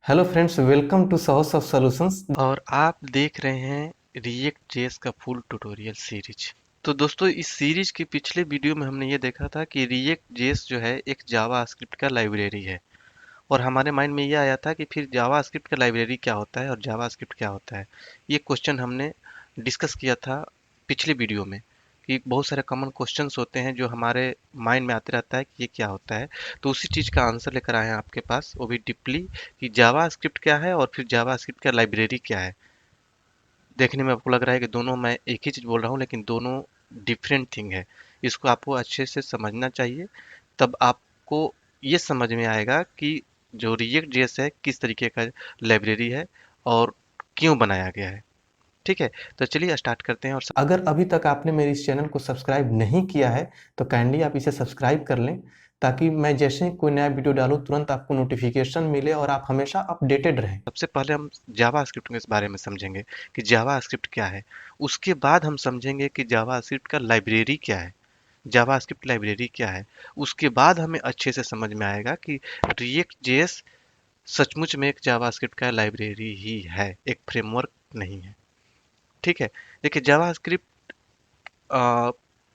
Hello friends, welcome to साउस of solutions. और आप देख रहे हैं रिएक्ट जेएस का फुल ट्यूटोरियल सीरीज। तो दोस्तों, इस सीरीज के पिछले वीडियो में हमने ये देखा था कि रिएक्ट जेएस जो है एक जावा स्क्रिप्ट का लाइब्रेरी है। और हमारे माइंड में ये आया था कि फिर जावा स्क्रिप्ट का लाइब्रेरी क्या होता है और जावा स्क्रिप्ट क्या होता है। ये क्वेश्चन हमने डिस्कस किया था पिछले वीडियो में कि बहुत सारे कॉमन क्वेश्चंस होते हैं जो हमारे माइंड में आते रहता है कि ये क्या होता है। तो उसी चीज़ का आंसर लेकर आए हैं आपके पास, वो भी डीपली, कि जावा स्क्रिप्ट क्या है और फिर जावा स्क्रिप्ट का लाइब्रेरी क्या है। देखने में आपको लग रहा है कि दोनों मैं एक ही चीज़ बोल रहा हूँ, लेकिन दोनों डिफरेंट थिंग है। इसको आपको अच्छे से समझना चाहिए, तब आपको ये समझ में आएगा कि जो रिएक्ट जेएस है किस तरीके का लाइब्रेरी है और क्यों बनाया गया है। ठीक है, तो चलिए स्टार्ट करते हैं। और अगर अभी तक आपने मेरे इस चैनल को सब्सक्राइब नहीं किया है तो काइंडली आप इसे सब्सक्राइब कर लें, ताकि मैं जैसे ही कोई नया वीडियो डालूं तुरंत आपको नोटिफिकेशन मिले और आप हमेशा अपडेटेड रहें। सबसे पहले हम जावा स्क्रिप्ट के बारे में समझेंगे कि जावा स्क्रिप्ट क्या है। उसके बाद हम समझेंगे कि जावा स्क्रिप्ट का लाइब्रेरी क्या है, जावास्क्रिप्ट लाइब्रेरी क्या है। उसके बाद हमें अच्छे से समझ में आएगा कि रिएक्ट जेएस सचमुच में एक जावास्क्रिप्ट का लाइब्रेरी ही है, एक फ्रेमवर्क नहीं है। ठीक है, देखिए जावास्क्रिप्ट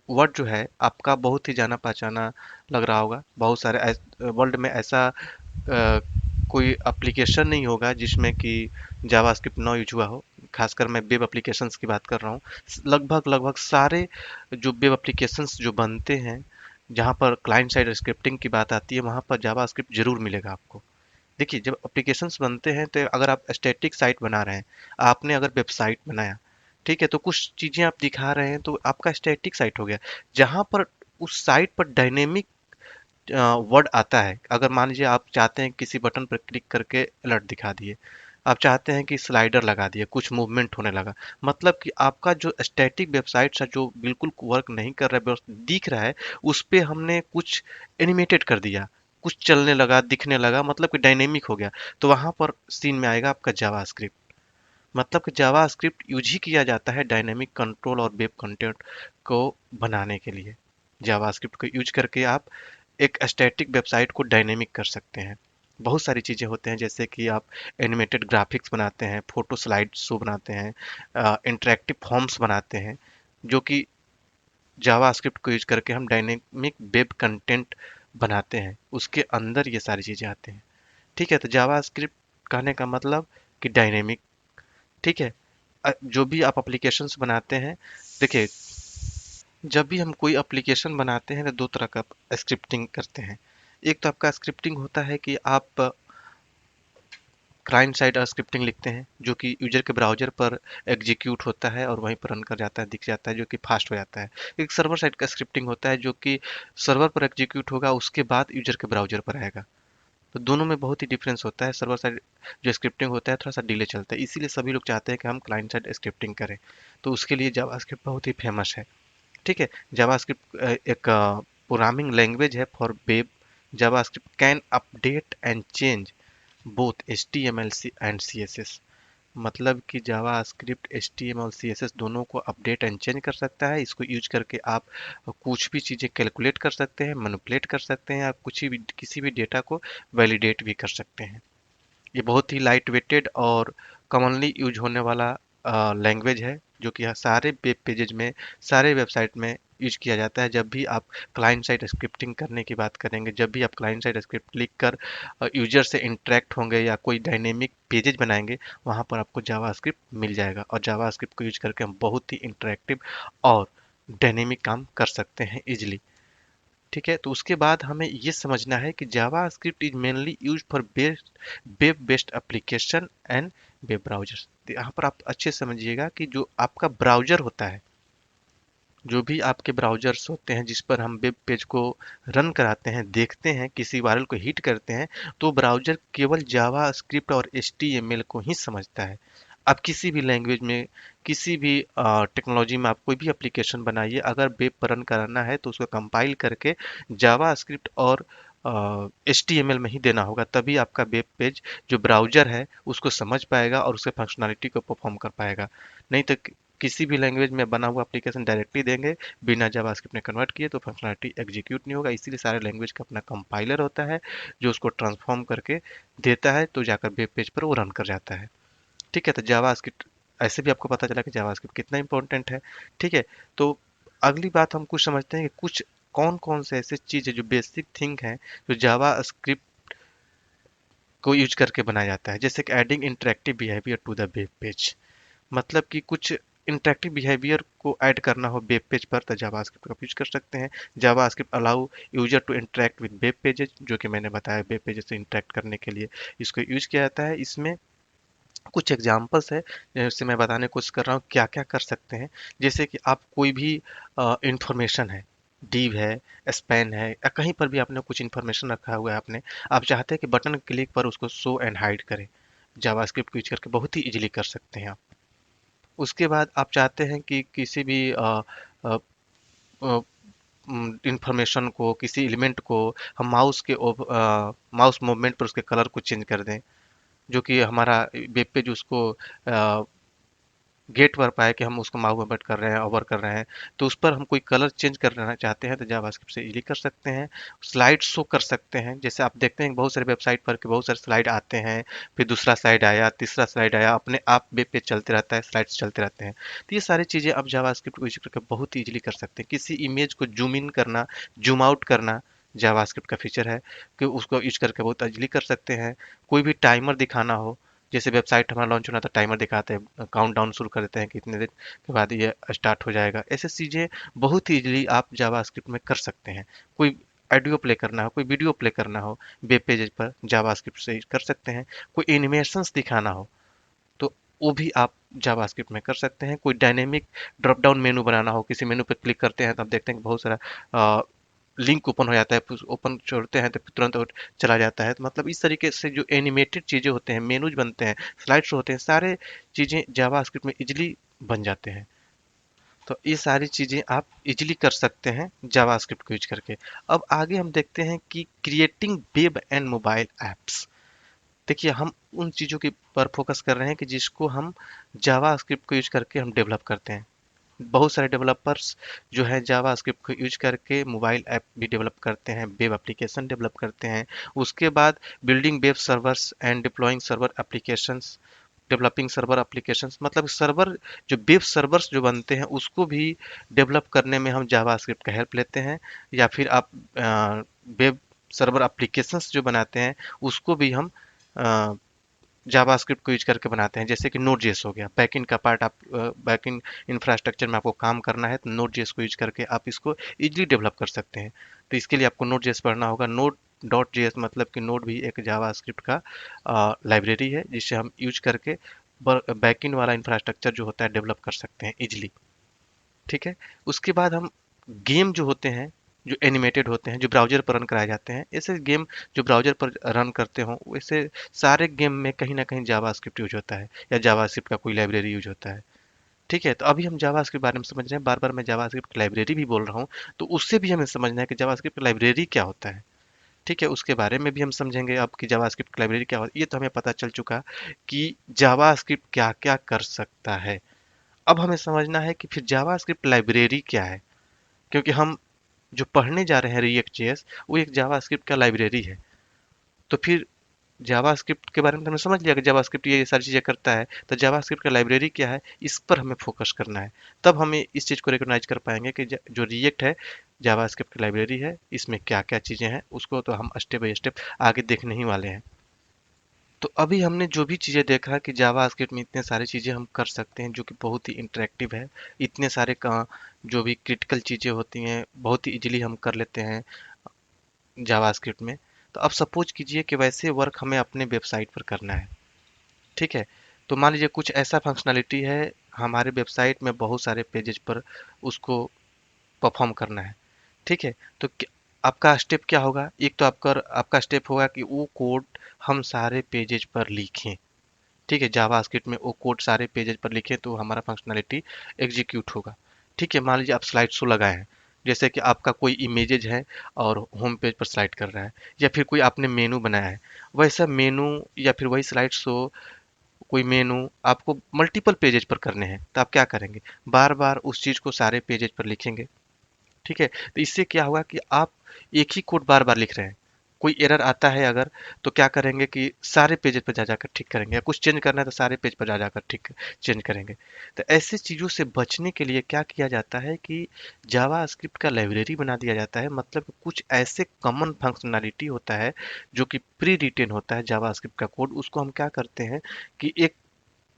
वर्ड जो है आपका बहुत ही जाना पहचाना लग रहा होगा। बहुत सारे वर्ल्ड में ऐसा कोई एप्लीकेशन नहीं होगा जिसमें कि जावास्क्रिप्ट ना यूज हुआ हो। खासकर मैं वेब एप्लीकेशंस की बात कर रहा हूँ। लगभग लगभग सारे जो वेब एप्लीकेशंस जो बनते हैं, जहाँ पर क्लाइंट साइड स्क्रिप्टिंग की बात आती है, वहाँ पर जावास्क्रिप्ट जरूर मिलेगा आपको। देखिए, जब एप्लीकेशंस बनते हैं तो अगर आप स्टैटिक साइट बना रहे हैं, आपने अगर वेबसाइट बनाया, ठीक है, तो कुछ चीज़ें आप दिखा रहे हैं तो आपका स्टैटिक साइट हो गया। जहाँ पर उस साइट पर डायनेमिक वर्ड आता है, अगर मान लीजिए आप चाहते हैं किसी बटन पर क्लिक करके अलर्ट दिखा दिए, आप चाहते हैं कि स्लाइडर लगा दिए, कुछ मूवमेंट होने लगा, मतलब कि आपका जो स्टैटिक वेबसाइट है जो बिल्कुल वर्क नहीं कर रहा है, बस दिख रहा है, उस पे हमने कुछ एनिमेटेड कर दिया, कुछ चलने लगा, दिखने लगा, मतलब कि डायनेमिक हो गया। तो वहां पर सीन में आएगा आपका जावास्क्रिप्ट। मतलब कि जावास्क्रिप्ट यूज ही किया जाता है डायनेमिक कंट्रोल और वेब कंटेंट को बनाने के लिए। जावास्क्रिप्ट को यूज करके आप एक स्टैटिक वेबसाइट को डायनेमिक कर सकते हैं। बहुत सारी चीज़ें होते हैं, जैसे कि आप एनिमेटेड ग्राफिक्स बनाते हैं, फोटो स्लाइड शो बनाते हैं, इंटरेक्टिव फॉर्म्स बनाते हैं, जो कि जावास्क्रिप्ट को यूज करके हम डायनेमिक वेब कंटेंट बनाते हैं। उसके अंदर ये सारी चीज़ें आते हैं। ठीक है, तो जावास्क्रिप्ट कहने का मतलब कि डायनेमिक। ठीक है, जो भी आप एप्लीकेशंस बनाते हैं, देखिए, जब भी हम कोई एप्लीकेशन बनाते हैं तो दो तरह का स्क्रिप्टिंग करते हैं। एक तो आपका स्क्रिप्टिंग होता है कि आप क्लाइंट साइड स्क्रिप्टिंग लिखते हैं, जो कि यूजर के ब्राउजर पर एग्जीक्यूट होता है और वहीं पर रन कर जाता है, दिख जाता है, जो कि फास्ट हो जाता है। एक सर्वर साइड का स्क्रिप्टिंग होता है जो कि सर्वर पर एग्जीक्यूट होगा, उसके बाद यूजर के ब्राउजर पर आएगा। तो दोनों में बहुत ही डिफरेंस होता है। सर्वर साइड जो स्क्रिप्टिंग होता है थोड़ा सा डिले चलता है, इसीलिए सभी लोग चाहते हैं कि हम क्लाइंट साइड स्क्रिप्टिंग करें। तो उसके लिए जावास्क्रिप्ट बहुत ही फेमस है। ठीक है, जावास्क्रिप्ट एक प्रोग्रामिंग लैंग्वेज है for web. JavaScript can update and change both HTML and CSS। मतलब कि जावास्क्रिप्ट HTML और CSS दोनों को अपडेट एंड चेंज कर सकता है। इसको यूज करके आप कुछ भी चीज़ें कैलकुलेट कर सकते हैं, मैनिपुलेट कर सकते हैं, आप कुछ भी किसी भी डेटा को वैलिडेट भी कर सकते हैं। ये बहुत ही लाइट वेटेड और कॉमनली यूज होने वाला लैंग्वेज है, जो कि सारे वेब पेजेज में, सारे वेबसाइट में यूज किया जाता है। जब भी आप क्लाइंट साइड स्क्रिप्टिंग करने की बात करेंगे, जब भी आप क्लाइंट साइड स्क्रिप्ट लिख कर यूजर से इंटरेक्ट होंगे या कोई डायनेमिक पेजेज बनाएंगे, वहाँ पर आपको जावास्क्रिप्ट मिल जाएगा। और जावास्क्रिप्ट को यूज करके हम बहुत ही इंटरेक्टिव और डायनेमिक काम कर सकते हैं इजिली। ठीक है, तो उसके बाद हमें ये समझना है कि JavaScript is mainly used for web based application and web browsers. यहाँ पर आप अच्छे से समझिएगा कि जो आपका ब्राउजर होता है, जो भी आपके ब्राउजर्स होते हैं जिस पर हम वेब पेज को रन कराते हैं, देखते हैं, किसी वायरल को हिट करते हैं, तो ब्राउजर केवल जावास्क्रिप्ट और HTML को ही समझता है। आप किसी भी लैंग्वेज में, किसी भी टेक्नोलॉजी में आप कोई भी एप्लीकेशन बनाइए, अगर वेब पर रन कराना है तो उसको कंपाइल करके जावास्क्रिप्ट और HTML में ही देना होगा, तभी आपका वेब पेज जो ब्राउजर है उसको समझ पाएगा और उसके फंक्शनैलिटी को परफॉर्म कर पाएगा। नहीं तो किसी भी लैंग्वेज में बना हुआ एप्लीकेशन डायरेक्टली देंगे, बिना जावास्क्रिप्ट में कन्वर्ट किए तो फंक्शनलिटी एग्जीक्यूट नहीं होगा। इसीलिए सारे लैंग्वेज का अपना कंपाइलर होता है जो उसको ट्रांसफॉर्म करके देता है, तो जाकर वेब पेज पर वो रन कर जाता है। ठीक है, तो जावास्क्रिप्ट ऐसे भी आपको पता चला कि जावास्क्रिप्ट कितना इंपॉर्टेंट है। ठीक है, तो अगली बात हम कुछ समझते हैं कि कुछ कौन कौन से ऐसे चीज़ है जो बेसिक थिंग है जो जावास्क्रिप्ट को यूज करके बनाया जाता है, जैसे कि adding interactive behaviour to the web page. मतलब कि कुछ इंटरेक्टिव बिहेवियर को ऐड करना हो वेब पेज पर तो जावास्क्रिप्ट का यूज कर सकते हैं। JavaScript allow user to interact with web pages, जो कि मैंने बताया वेब पेजेस से इंटरेक्ट करने के लिए इसको यूज किया जाता है। इसमें कुछ एग्जांपल्स है जैसे मैं बताने की कोशिश कर रहा हूँ क्या क्या कर सकते हैं। जैसे कि आप कोई भी इंफॉर्मेशन है, div है, स्पैन है, या कहीं पर भी आपने कुछ इंफॉर्मेशन रखा हुआ है आपने, आप चाहते हैं कि बटन क्लिक पर उसको शो एंड हाइड करें, जावास्क्रिप्ट को यूज करके बहुत ही इजीली कर सकते हैं आप। उसके बाद आप चाहते हैं कि किसी भी इंफॉर्मेशन को, किसी एलिमेंट को हम माउस मूवमेंट पर उसके कलर को चेंज कर दें, जो कि हमारा वेब पेज उसको गेट कर पाए कि हम उसको माउस मूवमेंट कर रहे हैं, ओवर कर रहे हैं। तो उस पर हम कोई कलर चेंज करना चाहते हैं तो जावास्क्रिप्ट से इजीली कर सकते हैं। स्लाइड शो कर सकते हैं, जैसे आप देखते हैं बहुत सारे वेबसाइट पर कि बहुत सारे स्लाइड आते हैं, फिर दूसरा स्लाइड आया, तीसरा स्लाइड आया, अपने आप वेब पेज चलते रहता है, स्लाइड्स चलते रहते हैं। तो ये सारी चीज़ें आप जावास्क्रिप्ट को यूज करके बहुत ईजिली कर सकते हैं। किसी इमेज को जूम इन करना, जूम आउट करना जावास्क्रिप्ट का फीचर है कि उसको यूज करके बहुत इजीली कर सकते हैं। कोई भी टाइमर दिखाना हो, जैसे वेबसाइट हमारा लॉन्च होना तो टाइमर दिखाते हैं, काउंट डाउन शुरू कर देते हैं कि इतने दिन के बाद ये स्टार्ट हो जाएगा। ऐसे चीज़ें बहुत ही इजीली आप जावास्क्रिप्ट में कर सकते हैं। कोई ऑडियो प्ले करना हो, कोई वीडियो प्ले करना हो वेब पेज पर, जावास्क्रिप्ट से कर सकते हैं। कोई एनिमेशंस दिखाना हो तो वो भी आप जावास्क्रिप्ट में कर सकते हैं। कोई डायनेमिक ड्रॉप डाउन मेनू बनाना हो, किसी मेनू पर क्लिक करते हैं तो आप देखते हैं कि बहुत सारा लिंक ओपन हो जाता है, ओपन छोड़ते हैं तो तुरंत और चला जाता है। तो मतलब इस तरीके से जो एनिमेटेड चीज़ें होते हैं, मेनूज बनते हैं, स्लाइड शो होते हैं, सारे चीज़ें जावास्क्रिप्ट में इजीली बन जाते हैं। तो ये सारी चीज़ें आप इजीली कर सकते हैं जावास्क्रिप्ट को यूज करके। अब आगे हम देखते हैं कि creating web and mobile apps. देखिए, हम उन चीज़ों के पर फोकस कर रहे हैं कि जिसको हम जावास्क्रिप्ट को यूज करके हम डेवलप करते हैं। बहुत सारे डेवलपर्स जो है जावास्क्रिप्ट को यूज करके मोबाइल ऐप भी डेवलप करते हैं, वेब एप्लीकेशन डेवलप करते हैं। उसके बाद building web servers and deploying server applications, developing server applications, मतलब सर्वर जो वेब सर्वर्स जो बनते हैं उसको भी डेवलप करने में हम जावास्क्रिप्ट का हेल्प लेते हैं। या फिर आप वेब सर्वर एप्लीकेशंस जो बनाते हैं उसको भी हम जावास्क्रिप्ट को यूज करके बनाते हैं। जैसे कि नोड जेएस हो गया, बैकएंड का पार्ट, आप बैकएंड इंफ्रास्ट्रक्चर में आपको काम करना है तो नोड जेएस को यूज करके आप इसको इजीली डेवलप कर सकते हैं। तो इसके लिए आपको नोड जेएस पढ़ना होगा। नोड डॉट जेएस मतलब कि नोड भी एक जावास्क्रिप्ट का लाइब्रेरी है जिससे हम यूज करके बैकएंड वाला इंफ्रास्ट्रक्चर जो होता है डेवलप कर सकते हैं इजिली। ठीक है, उसके बाद हम गेम जो होते हैं, जो एनिमेटेड होते हैं, जो ब्राउज़र पर रन कराए जाते हैं, ऐसे गेम जो ब्राउज़र पर रन करते हों, वैसे सारे गेम में कहीं न कहीं जावास्क्रिप्ट यूज़ होता है या जावास्क्रिप्ट का कोई लाइब्रेरी यूज़ होता है। ठीक है, तो अभी हम जावास्क्रिप्ट के बारे में समझ रहे हैं, बार-बार मैं जावास्क्रिप्ट की लाइब्रेरी भी बोल रहा हूँ, तो उससे भी हमें समझना है कि जावास्क्रिप्ट लाइब्रेरी क्या होता है। ठीक है, उसके बारे में भी हम समझेंगे अब कि जावास्क्रिप्ट की लाइब्रेरी क्या होती है। ये तो हमें पता चल चुका कि जावास्क्रिप्ट क्या-क्या कर सकता है। अब हमें समझना है कि फिर जावास्क्रिप्ट लाइब्रेरी क्या है? क्योंकि हम जो पढ़ने जा रहे हैं रिएक्ट जेएस, वो एक जावास्क्रिप्ट का लाइब्रेरी है। तो फिर जावास्क्रिप्ट के बारे में तो हमने समझ लिया कि जावास्क्रिप्ट ये सारी चीज़ें करता है, तो जावास्क्रिप्ट का लाइब्रेरी क्या है, इस पर हमें फोकस करना है। तब हमें इस चीज़ को रिकॉग्नाइज कर पाएंगे कि जो रिएक्ट है जावास्क्रिप्ट की लाइब्रेरी है, इसमें क्या क्या चीज़ें हैं, उसको तो हम स्टेप बाय स्टेप आगे देखने ही वाले हैं। तो अभी हमने जो भी चीज़ें देखा कि जावास्क्रिप्ट में इतने सारी चीज़ें हम कर सकते हैं जो कि बहुत ही इंटरेक्टिव है। इतने सारे का जो भी क्रिटिकल चीज़ें होती हैं बहुत ही इजीली हम कर लेते हैं जावास्क्रिप्ट में। तो अब सपोज कीजिए कि वैसे वर्क हमें अपने वेबसाइट पर करना है। ठीक है, तो मान लीजिए कुछ ऐसा फंक्शनलिटी है हमारे वेबसाइट में बहुत सारे पेजेज पर उसको परफॉर्म करना है। ठीक है, तो आपका स्टेप क्या होगा? एक तो आपका स्टेप होगा कि वो कोड हम सारे पेजेज पर लिखें। ठीक है, जावास्क्रिप्ट में वो कोड सारे पेजेज पर लिखें तो हमारा फंक्शनलिटी एग्जीक्यूट होगा। ठीक है, मान लीजिए आप स्लाइड शो लगाए हैं, जैसे कि आपका कोई इमेजेज है और होम पेज पर स्लाइड कर रहा है, या फिर कोई आपने मेनू बनाया है, वैसा मेनू या फिर वही स्लाइड शो कोई मेनू आपको मल्टीपल पेजेज पर करने हैं, तो आप क्या करेंगे, बार बार उस चीज़ को सारे पेजेज पर लिखेंगे। ठीक है, तो इससे क्या होगा कि आप एक ही कोड बार बार लिख रहे हैं, कोई एरर आता है अगर, तो क्या करेंगे कि सारे पेज पर जा जाकर ठीक करेंगे, या कुछ चेंज करना है तो सारे पेज पर जा जाकर ठीक चेंज करेंगे। तो ऐसी चीज़ों से बचने के लिए क्या किया जाता है कि जावा स्क्रिप्ट का लाइब्रेरी बना दिया जाता है। मतलब कि कुछ ऐसे कॉमन फंक्शनैलिटी होता है जो कि प्री रिटेन होता है जावा स्क्रिप्ट का कोड, उसको हम क्या करते हैं कि एक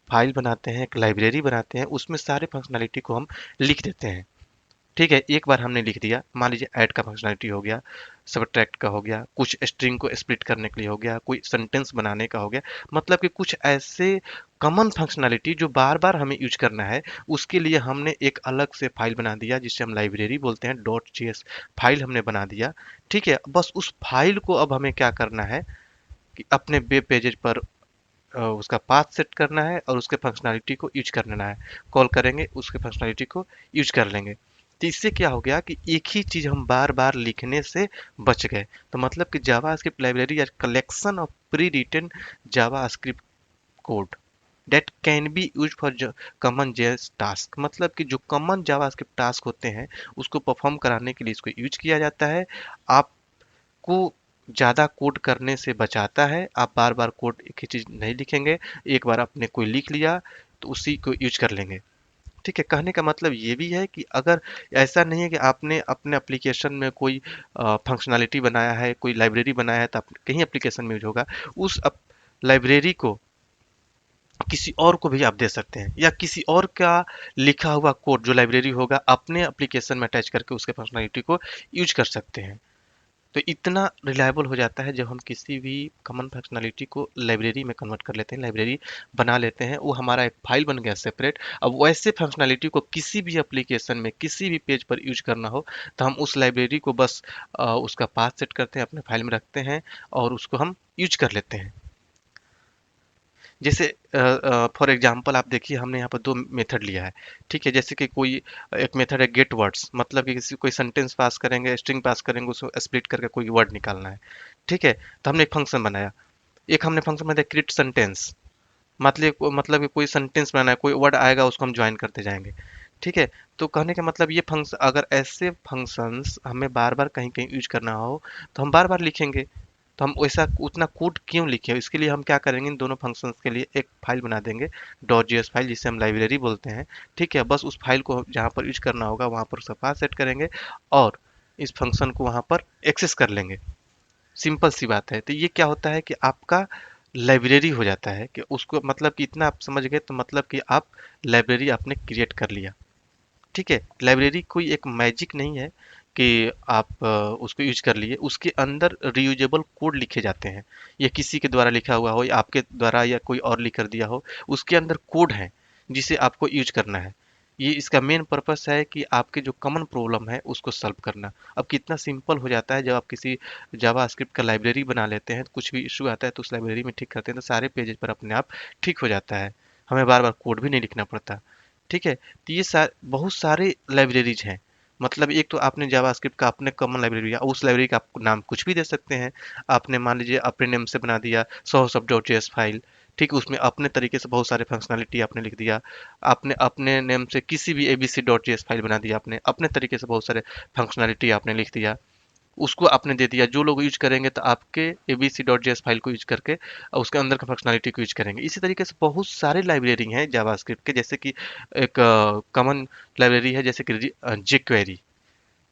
फाइल बनाते हैं, एक लाइब्रेरी बनाते हैं, उसमें सारे फंक्शनैलिटी को हम लिख देते हैं। ठीक है, एक बार हमने लिख दिया, मान लीजिए ऐड का फंक्शनैलिटी हो गया, सबट्रैक्ट का हो गया, कुछ स्ट्रिंग को स्प्लिट करने के लिए हो गया, कोई सेंटेंस बनाने का हो गया। मतलब कि कुछ ऐसे कॉमन फंक्शनैलिटी जो बार बार हमें यूज करना है, उसके लिए हमने एक अलग से फाइल बना दिया जिसे हम लाइब्रेरी बोलते हैं, डॉट जेएस फाइल हमने बना दिया। ठीक है, बस उस फाइल को अब हमें क्या करना है कि अपने वेब पेजेज पर उसका पाथ सेट करना है और उसके फंक्शनैलिटी को यूज करना है। कॉल करेंगे, उसके फंक्शनैलिटी को यूज कर लेंगे। तो इससे क्या हो गया कि एक ही चीज हम बार बार लिखने से बच गए। तो मतलब कि जावा स्क्रिप्ट लाइब्रेरी या collection of pre written JavaScript code that can be used for common JS task. मतलब कि जो कॉमन जावास्क्रिप्ट टास्क होते हैं उसको परफॉर्म कराने के लिए इसको यूज किया जाता है। आपको ज़्यादा कोड करने से बचाता है, आप बार बार कोड एक ही चीज़ नहीं लिखेंगे, एक बार आपने कोई लिख लिया तो उसी को यूज कर लेंगे। ठीक है, कहने का मतलब ये भी है कि अगर ऐसा नहीं है कि आपने अपने एप्लीकेशन में कोई फंक्शनैलिटी बनाया है, कोई लाइब्रेरी बनाया है तो आप कहीं एप्लीकेशन में यूज होगा, उस लाइब्रेरी को किसी और को भी आप दे सकते हैं, या किसी और का लिखा हुआ कोड जो लाइब्रेरी होगा अपने एप्लीकेशन में अटैच करके उसके फंक्शनैलिटी को यूज कर सकते हैं। तो इतना रिलायबल हो जाता है जब हम किसी भी कॉमन फंक्शनैलिटी को लाइब्रेरी में कन्वर्ट कर लेते हैं, लाइब्रेरी बना लेते हैं, वो हमारा एक फाइल बन गया सेपरेट। अब वैसे फंक्शनैलिटी को किसी भी एप्लीकेशन में किसी भी पेज पर यूज करना हो तो हम उस लाइब्रेरी को बस उसका पाथ सेट करते हैं, अपने फाइल में रखते हैं और उसको हम यूज कर लेते हैं। जैसे फॉर एग्जांपल आप देखिए, हमने यहाँ पर दो मेथड लिया है। ठीक है, जैसे कि कोई एक मेथड है गेट वर्ड्स, मतलब कि किसी कोई सेंटेंस पास करेंगे, स्ट्रिंग पास करेंगे, उसको स्प्लिट करके कोई वर्ड निकालना है। ठीक है, तो हमने एक फंक्शन बनाया। एक हमने फंक्शन बनाया क्रिएट सेंटेंस, मतलब कि कोई सेंटेंस बनाना है, कोई वर्ड आएगा उसको हम ज्वाइन करते जाएंगे। ठीक है, तो कहने का मतलब ये फंक्शन, अगर ऐसे फंक्शंस हमें बार बार कहीं कहीं यूज करना हो तो हम बार बार लिखेंगे। तो हम वैसा उतना कोड क्यों लिखे, इसके लिए हम क्या करेंगे, इन दोनों फंक्शंस के लिए एक फाइल बना देंगे, डॉट जेएस फाइल, जिसे हम लाइब्रेरी बोलते हैं। ठीक है, बस उस फाइल को जहाँ पर यूज करना होगा वहाँ पर उसका पाथ सेट करेंगे और इस फंक्शन को वहाँ पर एक्सेस कर लेंगे। सिंपल सी बात है। तो ये क्या होता है कि आपका लाइब्रेरी हो जाता है, कि उसको मतलब कि इतना आप समझ गए तो मतलब कि आप लाइब्रेरी आपने क्रिएट कर लिया। ठीक है, लाइब्रेरी कोई एक मैजिक नहीं है कि आप उसको यूज कर लिए, उसके अंदर रीयूजेबल कोड लिखे जाते हैं। ये किसी के द्वारा लिखा हुआ हो या आपके द्वारा या कोई और लिख कर दिया हो, उसके अंदर कोड है जिसे आपको यूज करना है। ये इसका मेन पर्पस है कि आपके जो कॉमन प्रॉब्लम है उसको सॉल्व करना। अब कितना सिंपल हो जाता है जब आप किसी जावा स्क्रिप्ट का लाइब्रेरी बना लेते हैं, तो कुछ भी इशू आता है तो उस लाइब्रेरी में ठीक करते हैं तो सारे पेजेस पर अपने आप ठीक हो जाता है, हमें बार बार कोड भी नहीं लिखना पड़ता। ठीक है, तो ये बहुत सारे लाइब्रेरीज हैं। मतलब एक तो आपने जावास्क्रिप्ट का अपने कॉमन लाइब्रेरी या उस लाइब्रेरी का आप नाम कुछ भी दे सकते हैं। आपने मान लीजिए अपने नेम से बना दिया सोर्स डॉट जेएस फाइल। ठीक है, उसमें अपने तरीके से बहुत सारे फंक्शनैलिटी आपने लिख दिया। आपने अपने नेम से किसी भी एबीसी डॉट जेएस फाइल बना दिया, आपने अपने तरीके से बहुत सारे फंक्शनैलिटी आपने लिख दिया, उसको आपने दे दिया। जो लोग यूज करेंगे तो आपके abc.js फाइल को यूज करके उसके अंदर का फंक्शनैलिटी को यूज करेंगे। इसी तरीके से बहुत सारे लाइब्रेरी हैं जावास्क्रिप्ट के, जैसे कि एक कॉमन लाइब्रेरी है जैसे कि jQuery।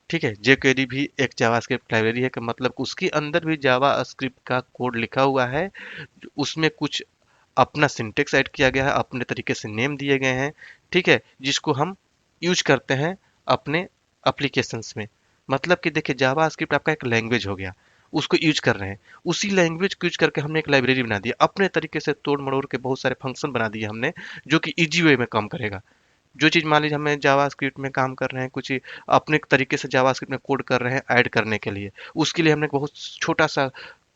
ठीक है, jQuery भी एक जावास्क्रिप्ट लाइब्रेरी है कि मतलब उसके अंदर भी जावास्क्रिप्ट का कोड लिखा हुआ है। उसमें कुछ अपना सिंटेक्स ऐड किया गया है, अपने तरीके से नेम दिए गए हैं। ठीक है, जिसको हम यूज करते हैं अपने एप्लीकेशंस में। मतलब कि देखिए, जावा स्क्रिप्ट आपका एक लैंग्वेज हो गया, उसको यूज कर रहे हैं। उसी लैंग्वेज को यूज करके हमने एक लाइब्रेरी बना दिया, अपने तरीके से तोड़ मड़ोड़ के बहुत सारे फंक्शन बना दिए हमने, जो कि इजी वे में काम करेगा। जो चीज़ मान लीजिए हमें जावा स्क्रिप्ट में काम कर रहे हैं, कुछ अपने तरीके से जावा स्क्रिप्ट में कोड कर रहे हैं ऐड करने के लिए, उसके लिए हमने बहुत छोटा सा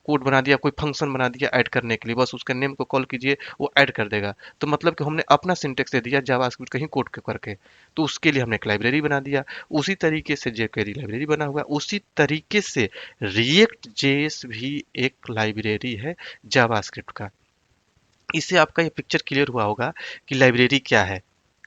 कोड बना दिया, कोई फंक्शन बना दिया ऐड करने के लिए, बस उसके नेम को कॉल कीजिए वो ऐड कर देगा। तो मतलब कि हमने अपना सिंटेक्स दे दिया जावास्क्रिप्ट कहीं कोड के करके, तो उसके लिए हमने एक लाइब्रेरी बना दिया। उसी तरीके से jQuery लाइब्रेरी बना हुआ है, उसी तरीके से रिएक्ट जेएस भी एक लाइब्रेरी है जावास्क्रिप्ट का। इससे आपका ये पिक्चर क्लियर हुआ होगा कि लाइब्रेरी क्या है,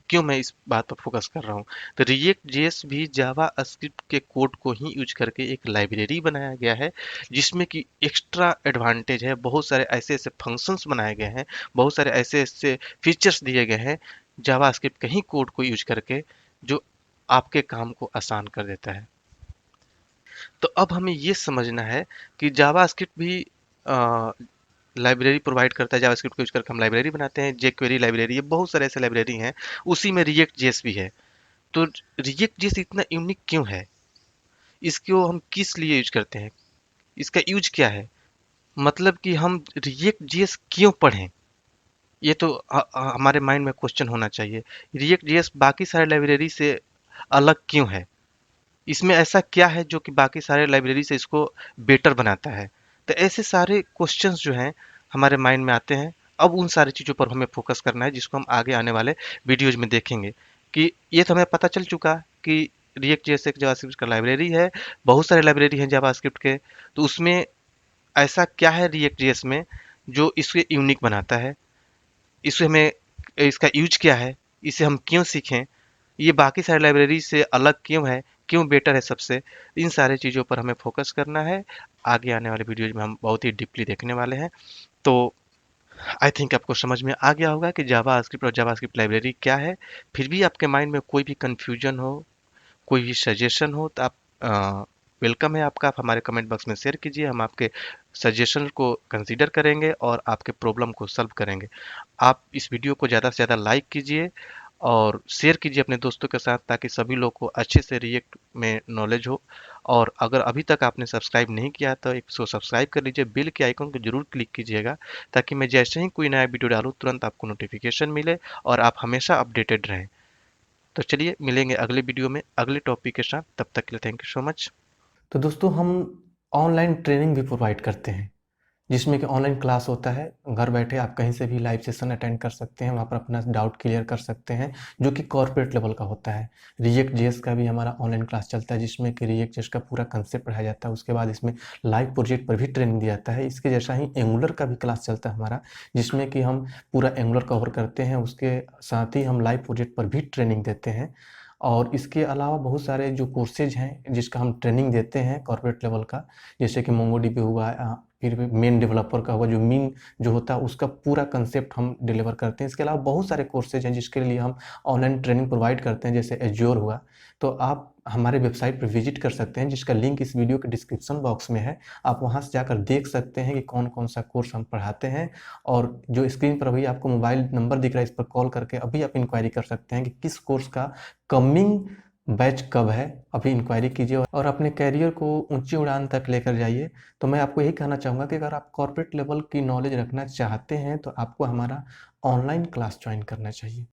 क्यों मैं इस बात पर फोकस कर रहा हूँ। तो रिएक्ट जेएस भी जावा स्क्रिप्ट के कोड को ही यूज करके एक लाइब्रेरी बनाया गया है, जिसमें कि एक्स्ट्रा एडवांटेज है, बहुत सारे ऐसे ऐसे फंक्शंस बनाए गए हैं, बहुत सारे ऐसे ऐसे फीचर्स दिए गए हैं जावा स्क्रिप्ट के ही कोड को यूज करके, जो आपके काम को आसान कर देता है। तो अब हमें ये समझना है कि जावा स्क्रिप्ट भी लाइब्रेरी प्रोवाइड करता है। जावास्क्रिप्ट को यूज करके हम लाइब्रेरी बनाते हैं, जेक्वेरी लाइब्रेरी है, बहुत सारे ऐसे लाइब्रेरी हैं, उसी में रिएक्ट जेएस भी है। तो रिएक्ट जेएस इतना यूनिक क्यों है, इसको हम किस लिए यूज करते हैं, इसका यूज क्या है, मतलब कि हम रिएक्ट जेएस क्यों पढ़ें, ये तो हमारे माइंड में क्वेश्चन होना चाहिए। रिएक्ट जेएस बाकी सारे लाइब्रेरी से अलग क्यों है, इसमें ऐसा क्या है जो कि बाकी सारे लाइब्रेरी से इसको बेटर बनाता है। तो ऐसे सारे क्वेश्चंस जो हैं हमारे माइंड में आते हैं। अब उन सारी चीज़ों पर हमें फोकस करना है, जिसको हम आगे आने वाले वीडियोज में देखेंगे। कि ये तो हमें पता चल चुका कि रिएक्ट जैसे जावास्क्रिप्ट का लाइब्रेरी है, बहुत सारे लाइब्रेरी हैं जावास्क्रिप्ट के, तो उसमें ऐसा क्या है रिएक्ट जेएस में जो इसे यूनिक बनाता है, इसे हमें, इसका यूज क्या है, इसे हम क्यों सीखें, ये बाकी सारे लाइब्रेरी से अलग क्यों है, क्यों बेटर है सबसे, इन सारे चीज़ों पर हमें फोकस करना है। आगे आने वाले वीडियोज में हम बहुत ही डीपली देखने वाले हैं। तो आई थिंक आपको समझ में आ गया होगा कि जावा स्क्रिप्ट और जावा स्क्रिप्ट लाइब्रेरी क्या है। फिर भी आपके माइंड में कोई भी कन्फ्यूजन हो, कोई भी सजेशन हो, तो आप वेलकम है आपका, आप हमारे कमेंट बॉक्स में शेयर कीजिए, हम आपके सजेशन को कंसीडर करेंगे और आपके प्रॉब्लम को सॉल्व करेंगे। आप इस वीडियो को ज़्यादा से ज़्यादा लाइक कीजिए और शेयर कीजिए अपने दोस्तों के साथ, ताकि सभी लोग को अच्छे से रिएक्ट में नॉलेज हो। और अगर अभी तक आपने सब्सक्राइब नहीं किया तो इसको सब्सक्राइब कर लीजिए, बिल के आइकन को जरूर क्लिक कीजिएगा, ताकि मैं जैसे ही कोई नया वीडियो डालूँ तुरंत आपको नोटिफिकेशन मिले और आप हमेशा अपडेटेड रहें। तो चलिए मिलेंगे अगले वीडियो में अगले टॉपिक के साथ, तब तक के लिए थैंक यू सो मच। तो दोस्तों हम ऑनलाइन ट्रेनिंग भी प्रोवाइड करते हैं, जिसमें कि ऑनलाइन क्लास होता है, घर बैठे आप कहीं से भी लाइव सेशन अटेंड कर सकते हैं, वहाँ पर अपना डाउट क्लियर कर सकते हैं, जो कि कॉर्पोरेट लेवल का होता है। रिएक्ट जेएस का भी हमारा ऑनलाइन क्लास चलता है, जिसमें कि रिएक्ट जेएस का पूरा कंसेप्ट पढ़ाया जाता है, उसके बाद इसमें लाइव प्रोजेक्ट पर भी ट्रेनिंग दिया जाता है। इसके जैसा ही एंगुलर का भी क्लास चलता है हमारा, जिसमें कि हम पूरा एंगुलर कवर करते हैं, उसके साथ ही हम लाइव प्रोजेक्ट पर भी ट्रेनिंग देते हैं। और इसके अलावा बहुत सारे जो कोर्सेज हैं जिसका हम ट्रेनिंग देते हैं कॉर्पोरेट लेवल का, जैसे कि मोंगोडीबी हुआ, फिर मेन डेवलपर का हुआ, जो मीन जो होता है उसका पूरा कंसेप्ट हम डिलीवर करते हैं। इसके अलावा बहुत सारे कोर्सेज हैं जिसके लिए हम ऑनलाइन ट्रेनिंग प्रोवाइड करते हैं, जैसे एज्योर हुआ। तो आप हमारे वेबसाइट पर विजिट कर सकते हैं, जिसका लिंक इस वीडियो के डिस्क्रिप्शन बॉक्स में है। आप वहाँ से जाकर देख सकते हैं कि कौन कौन सा कोर्स हम पढ़ाते हैं। और जो स्क्रीन पर अभी आपको मोबाइल नंबर दिख रहा है, इस पर कॉल करके अभी आप इंक्वायरी कर सकते हैं कि किस कोर्स का कमिंग बैच कब है, अभी इंक्वायरी कीजिए और अपने करियर को ऊंची उड़ान तक लेकर जाइए। तो मैं आपको यही कहना चाहूँगा कि अगर आप कॉर्पोरेट लेवल की नॉलेज रखना चाहते हैं तो आपको हमारा ऑनलाइन क्लास ज्वाइन करना चाहिए।